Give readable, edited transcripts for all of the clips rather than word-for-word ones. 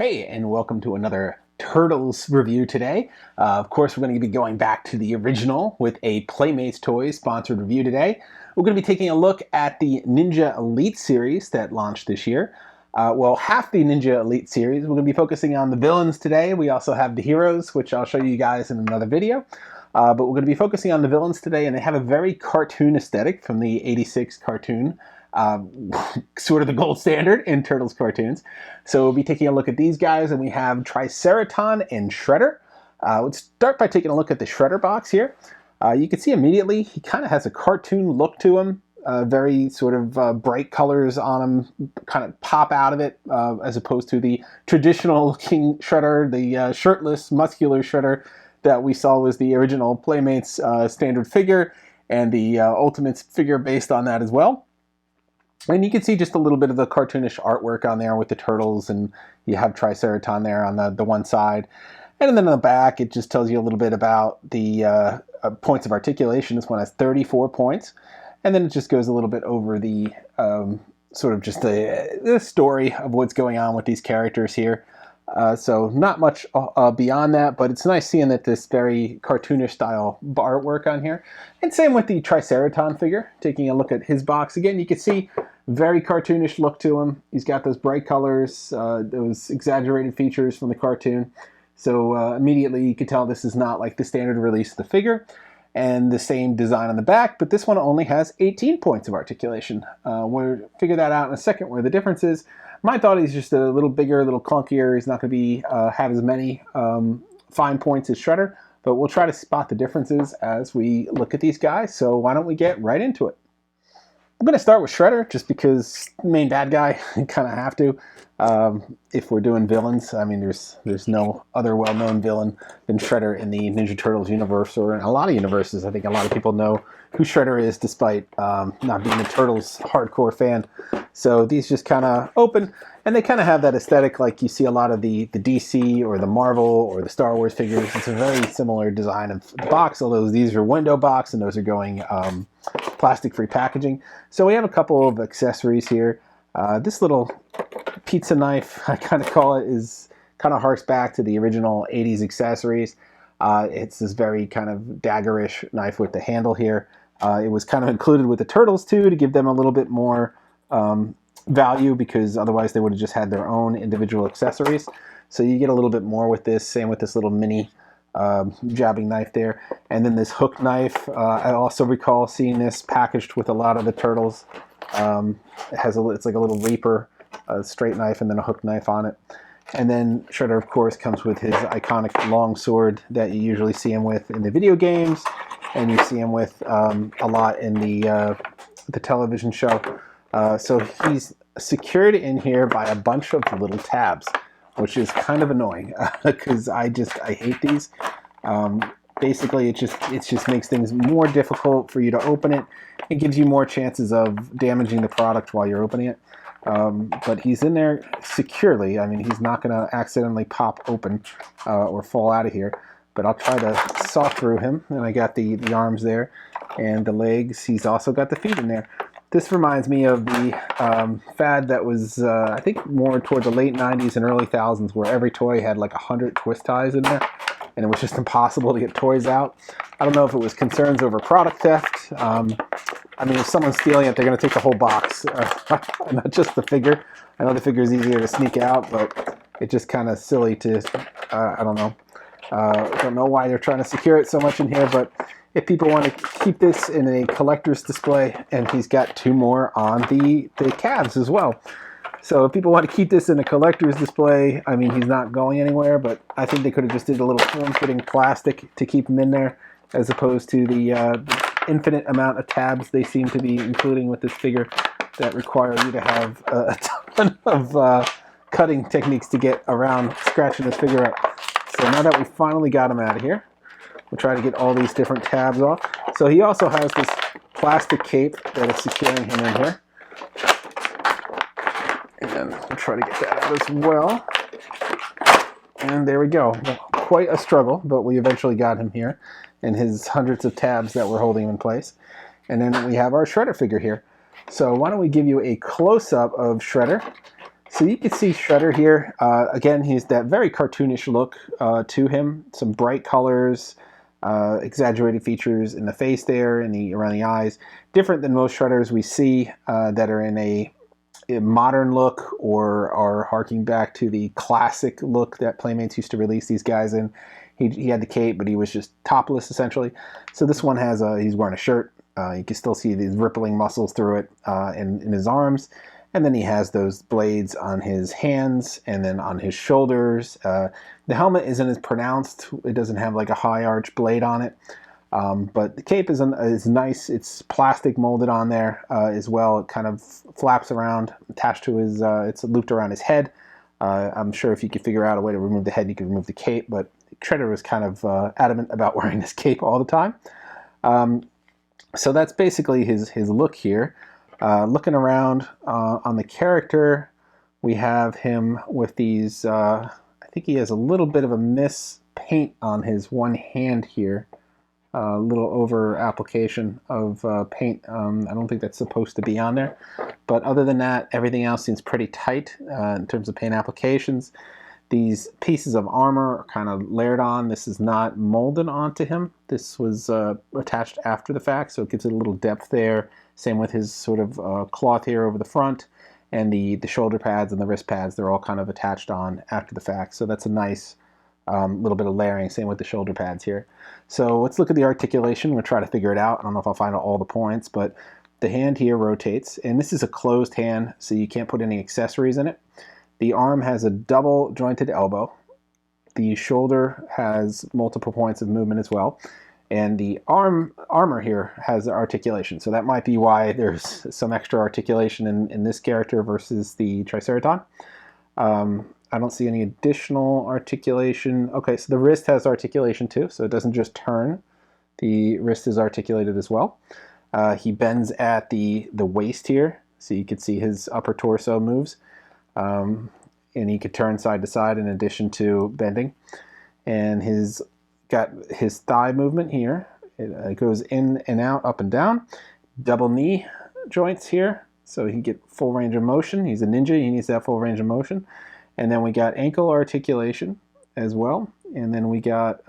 Hey, and welcome to another Turtles review today. Of course, we're going to be going back to the original with a Playmates Toys sponsored review today. We're going to be taking a look at the Ninja Elite series that launched this year. Well, half the Ninja Elite series. We're going to be focusing on the villains today. We also have the heroes, which I'll show you guys in another video. But we're going to be focusing on the villains today, and they have a very cartoon aesthetic from the '86 cartoon. Sort of the gold standard in Turtles cartoons. So we'll be taking a look at these guys, and we have Triceraton and Shredder. Let's start by taking a look at the Shredder box here. You can see immediately he kind of has a cartoon look to him. Very sort of bright colors on him kind of pop out of it, as opposed to the traditional looking Shredder, the shirtless, muscular Shredder that we saw was the original Playmates standard figure, and the Ultimates figure based on that as well. And you can see just a little bit of the cartoonish artwork on there with the turtles, and you have Triceraton there on the one side. And then on the back, it just tells you a little bit about the points of articulation. This one has 34 points. And then it just goes a little bit over the sort of just the story of what's going on with these characters here. So not much beyond that, but it's nice seeing that this very cartoonish style artwork on here. And same with the Triceraton figure. Taking a look at his box again, you can see very cartoonish look to him. He's got those bright colors, those exaggerated features from the cartoon. So immediately you can tell this is not like the standard release of the figure. And the same design on the back, but this one only has 18 points of articulation. We'll figure that out in a second where the difference is. My thought he's just a little bigger, a little clunkier. He's not going to be have as many fine points as Shredder, but we'll try to spot the differences as we look at these guys. So why don't we get right into it? I'm going to start with Shredder just because main bad guy, kind of have to. If we're doing villains, I mean, there's no other well-known villain than Shredder in the Ninja Turtles universe, or in a lot of universes. I think a lot of people know who Shredder is despite not being a Turtles hardcore fan. So these just kind of open, and they kind of have that aesthetic like you see a lot of the DC or the Marvel or the Star Wars figures. It's a very similar design of the box, although these are window box and those are going plastic-free packaging. So we have a couple of accessories here. This little pizza knife, I kind of call it, is kind of harks back to the original 80s accessories. It's this very kind of daggerish knife with the handle here. It was kind of included with the Turtles too to give them a little bit more value, because otherwise they would have just had their own individual accessories. So you get a little bit more with this. Same with this little mini jabbing knife there. And then this hook knife, I also recall seeing this packaged with a lot of the Turtles. It's like a little Reaper, a straight knife, and then a hook knife on it. And then Shredder, of course, comes with his iconic long sword that you usually see him with in the video games, and you see him with a lot in the television show. So he's secured in here by a bunch of little tabs, which is kind of annoying because I hate these. Basically, it just makes things more difficult for you to open it. It gives you more chances of damaging the product while you're opening it. But he's in there securely. I mean, he's not going to accidentally pop open or fall out of here. But I'll try to saw through him. And I got the arms there and the legs. He's also got the feet in there. This reminds me of the fad that was, I think, more toward the late 90s and early 2000s, where every toy had like 100 twist ties in there, and it was just impossible to get toys out. I don't know if it was concerns over product theft. I mean, if someone's stealing it, they're going to take the whole box, not just the figure. I know the figure is easier to sneak out, but it's just kind of silly to, I don't know. I don't know why they're trying to secure it so much in here, but if people want to keep this in a collector's display, and he's got two more on the calves as well. So if people want to keep this in a collector's display, I mean, he's not going anywhere, but I think they could have just did a little form-fitting plastic to keep him in there, as opposed to the infinite amount of tabs they seem to be including with this figure that require you to have a ton of cutting techniques to get around scratching this figure up. So now that we finally got him out of here, we'll try to get all these different tabs off. So he also has this plastic cape that is securing him in here. And we'll try to get that out as well. And there we go. Quite a struggle, but we eventually got him here, and his hundreds of tabs that were holding him in place. And then we have our Shredder figure here. So why don't we give you a close-up of Shredder, So you can see Shredder here. Again, he's that very cartoonish look to him. Some bright colors, exaggerated features in the face there, and around the eyes. Different than most Shredders we see that are in a modern look or are harking back to the classic look that Playmates used to release these guys in. He had the cape, but he was just topless essentially. So this one has he's wearing a shirt. You can still see these rippling muscles through it in his arms. And then he has those blades on his hands and then on his shoulders. The helmet isn't as pronounced. It doesn't have like a high arch blade on it. But the cape is nice. It's plastic molded on there as well. It kind of flaps around, attached to his, it's looped around his head. I'm sure if you could figure out a way to remove the head, you could remove the cape, but Shredder was kind of adamant about wearing this cape all the time. So that's basically his look here. Looking around on the character, we have him with these, I think he has a little bit of a miss paint on his one hand here. A little over application of paint. I don't think that's supposed to be on there. But other than that, everything else seems pretty tight in terms of paint applications. These pieces of armor are kind of layered on. This is not molded onto him. This was attached after the fact, so it gives it a little depth there. Same with his sort of cloth here over the front. And the shoulder pads and the wrist pads, they're all kind of attached on after the fact. So that's a nice little bit of layering. Same with the shoulder pads here. So let's look at the articulation. We'll try to figure it out. I don't know if I'll find out all the points, but the hand here rotates. And this is a closed hand, so you can't put any accessories in it. The arm has a double jointed elbow. The shoulder has multiple points of movement as well. And the armor here has articulation. So that might be why there's some extra articulation in this character versus the Triceraton. I don't see any additional articulation. Okay, so the wrist has articulation too, so it doesn't just turn. The wrist is articulated as well. He bends at the waist here, so you can see his upper torso moves. And he could turn side to side in addition to bending. And he's got his thigh movement here. It goes in and out, up and down. Double knee joints here, so he can get full range of motion. He's a ninja, he needs that full range of motion. And then we got ankle articulation as well. And then we got,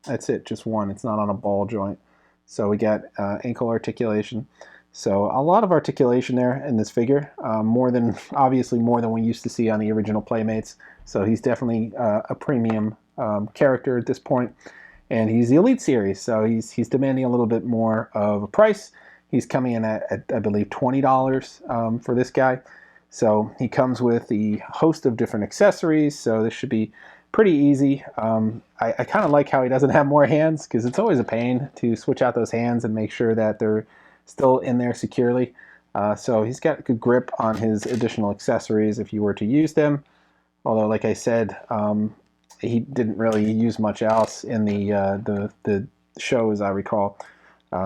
that's it, just one. It's not on a ball joint. So we got ankle articulation. So a lot of articulation there in this figure, obviously more than we used to see on the original Playmates. So he's definitely a premium character at this point. And he's the Elite Series, so he's demanding a little bit more of a price. He's coming in at I believe, $20 for this guy. So he comes with a host of different accessories, so this should be pretty easy. I kind of like how he doesn't have more hands, because it's always a pain to switch out those hands and make sure that they're still in there securely. So he's got good grip on his additional accessories if you were to use them. Although, like I said, he didn't really use much else in the show, as I recall.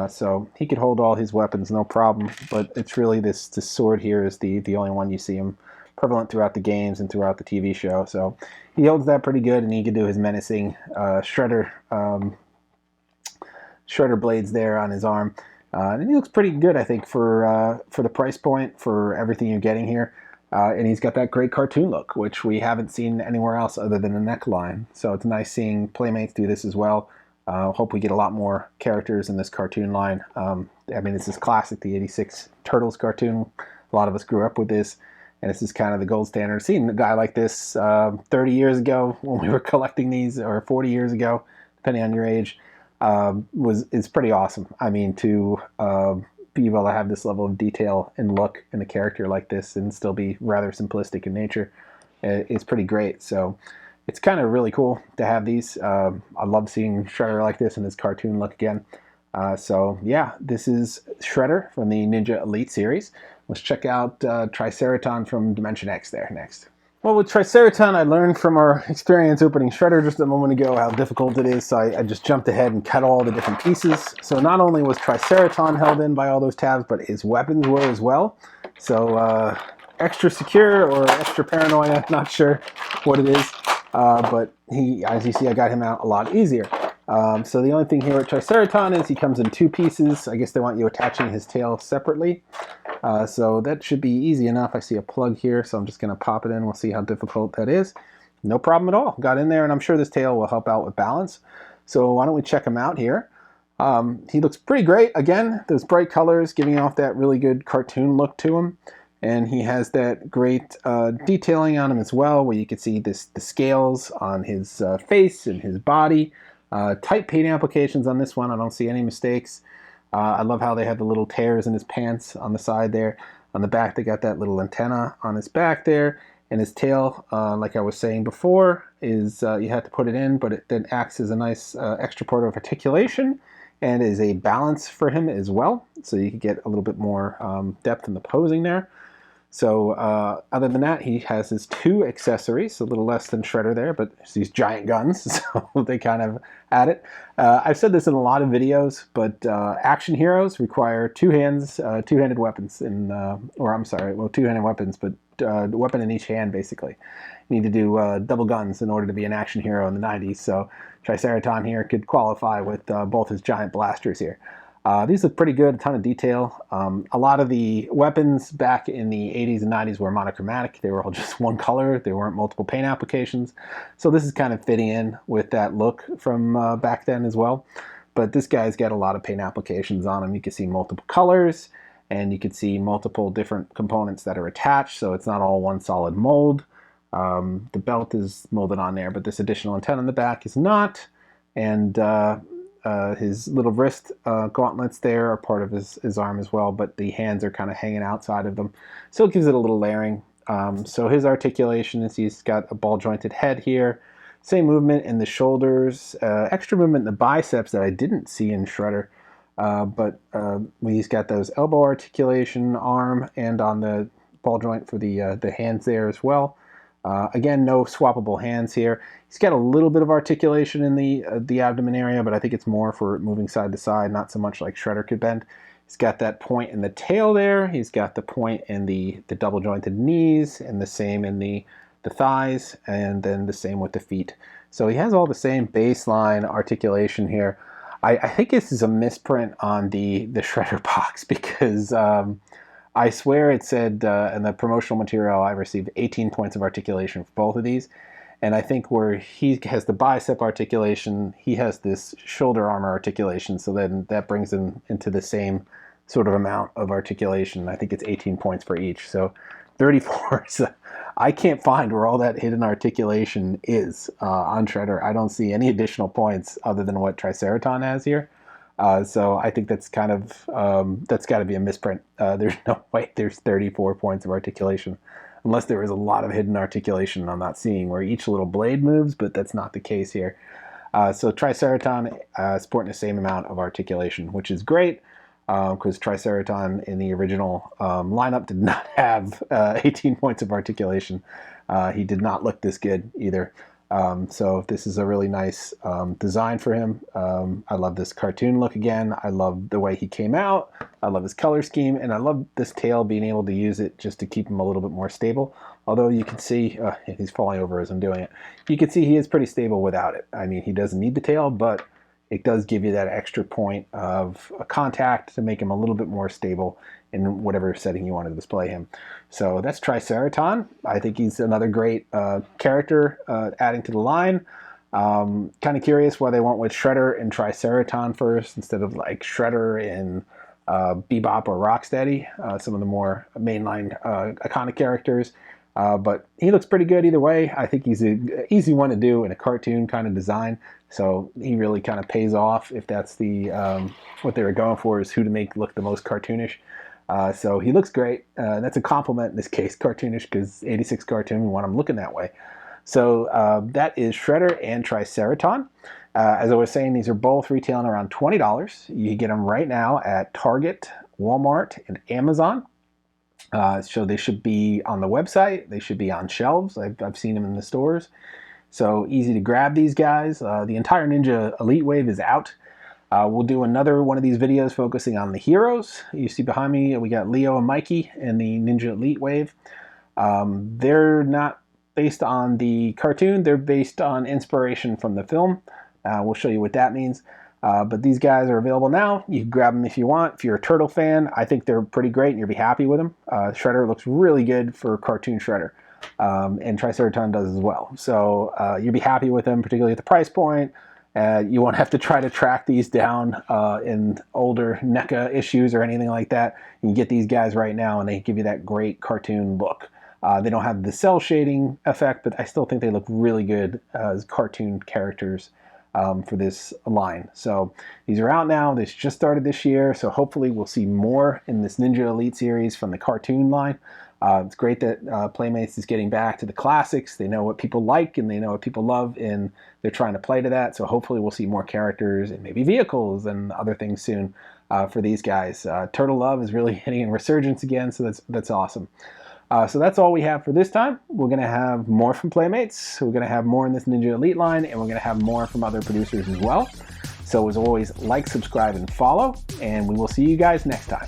So he could hold all his weapons, no problem. But it's really this sword here is the only one you see him prevalent throughout the games and throughout the TV show. So he holds that pretty good, and he can do his menacing shredder blades there on his arm. And he looks pretty good, I think, for the price point, for everything you're getting here. And he's got that great cartoon look, which we haven't seen anywhere else other than a neckline. So it's nice seeing Playmates do this as well. Hope we get a lot more characters in this cartoon line. I mean, this is classic, the 86 Turtles cartoon. A lot of us grew up with this, and this is kind of the gold standard. Seeing a guy like this 30 years ago when we were collecting these, or 40 years ago, depending on your age, is pretty awesome. I mean, to be able to have this level of detail and look in a character like this and still be rather simplistic in nature is pretty great. So it's kind of really cool to have these. I love seeing Shredder like this in his cartoon look again. So yeah, this is Shredder from the Ninja Elite series. Let's check out Triceraton from Dimension X there next. Well, with Triceraton, I learned from our experience opening Shredder just a moment ago how difficult it is, so I just jumped ahead and cut all the different pieces. So not only was Triceraton held in by all those tabs, but his weapons were as well. So extra secure or extra paranoia, not sure what it is. But as you see, I got him out a lot easier. So the only thing here with Triceraton is he comes in 2 pieces. I guess they want you attaching his tail separately. So that should be easy enough. I see a plug here, so I'm just going to pop it in. We'll see how difficult that is. No problem at all. Got in there, and I'm sure this tail will help out with balance. So why don't we check him out here? He looks pretty great. Again, those bright colors giving off that really good cartoon look to him. And he has that great detailing on him as well, where you can see the scales on his face and his body. Tight paint applications on this one. I don't see any mistakes. I love how they have the little tears in his pants on the side there. On the back, they got that little antenna on his back there. And his tail, like I was saying before, is you have to put it in, but it then acts as a nice extra part of articulation and is a balance for him as well. So you can get a little bit more depth in the posing there. So other than that, he has his 2 accessories, a little less than Shredder there, but these giant guns, so they kind of add it. I've said this in a lot of videos, but action heroes require 2 hands, 2-handed weapons, or I'm sorry, well, 2-handed weapons, but weapon in each hand, basically. You need to do double guns in order to be an action hero in the 90s, so Triceraton here could qualify with both his giant blasters here. These look pretty good, a ton of detail. A lot of the weapons back in the 80s and 90s were monochromatic. They were all just one color. There weren't multiple paint applications. So this is kind of fitting in with that look from back then as well. But this guy's got a lot of paint applications on him. You can see multiple colors, and you can see multiple different components that are attached, so it's not all one solid mold. The belt is molded on there, but this additional antenna on the back is not. And his little wrist gauntlets there are part of his arm as well, but the hands are kind of hanging outside of them. So it gives it a little layering. So his articulation is he's got a ball jointed head here. Same movement in the shoulders, extra movement in the biceps that I didn't see in Shredder. But he's got those elbow articulation, arm, and on the ball joint for the hands there as well. Again, no swappable hands here. He's got a little bit of articulation in the abdomen area, but I think it's more for moving side to side, not so much like Shredder could bend. He's got that point in the tail there. He's got the point in the double jointed knees, and the same in the thighs, and then the same with the feet. So he has all the same baseline articulation here. I think this is a misprint on the Shredder box, because I swear it said in the promotional material I received 18 points of articulation for both of these. And I think where he has the bicep articulation, he has this shoulder armor articulation. So then that brings him into the same sort of amount of articulation. I think it's 18 points for each. So 34. So I can't find where all that hidden articulation is on Shredder. I don't see any additional points other than what Triceraton has here. So I think that's kind of, that's got to be a misprint. There's no way there's 34 points of articulation, unless there is a lot of hidden articulation I'm not seeing where each little blade moves, but that's not the case here. So Triceraton sporting the same amount of articulation, which is great, because Triceraton in the original lineup did not have 18 points of articulation. He did not look this good either. So this is a really nice design for him. I love this cartoon look again. I love the way he came out. I love his color scheme, and I love this tail, being able to use it just to keep him a little bit more stable. Although you can see, he's falling over as I'm doing it. You can see he is pretty stable without it. I mean, he doesn't need the tail, but it does give you that extra point of a contact to make him a little bit more stable in whatever setting you want to display him. So that's Triceraton. I think he's another great character adding to the line. Kind of curious why they went with Shredder and Triceraton first instead of like Shredder and Bebop or Rocksteady, some of the more mainline iconic characters. But he looks pretty good either way. I think he's an easy one to do in a cartoon kind of design. So he really kind of pays off if that's the what they were going for, is who to make look the most cartoonish. So he looks great. That's a compliment in this case, cartoonish, because 86 cartoon, we want him looking that way. So that is Shredder and Triceraton. As I was saying, these are both retailing around $20. You can get them right now at Target, Walmart, and Amazon. So they should be on the website. They should be on shelves. I've seen them in the stores. So easy to grab these guys. The entire Ninja Elite Wave is out. We'll do another one of these videos focusing on the heroes. You see behind me, we got Leo and Mikey in the Ninja Elite Wave. They're not based on the cartoon. They're based on inspiration from the film. We'll show you what that means. But these guys are available now. You can grab them if you want. If you're a turtle fan, I think they're pretty great and you'll be happy with them. Shredder looks really good for cartoon Shredder. And Triceraton does as well. So you'll be happy with them, particularly at the price point. You won't have to try to track these down in older NECA issues or anything like that. You can get these guys right now and they give you that great cartoon look. They don't have the cell shading effect, but I still think they look really good as cartoon characters for this line. So these are out now. This just started this year, so hopefully we'll see more in this Ninja Elite series from the cartoon line. It's great that Playmates is getting back to the classics. They know what people like and they know what people love, and they're trying to play to that. So hopefully we'll see more characters and maybe vehicles and other things soon for these guys. Turtle Love is really hitting a resurgence again, so that's awesome. So that's all we have for this time. We're going to have more from Playmates. We're going to have more in this Ninja Elite line, and we're going to have more from other producers as well. So as always, like, subscribe, and follow, and we will see you guys next time.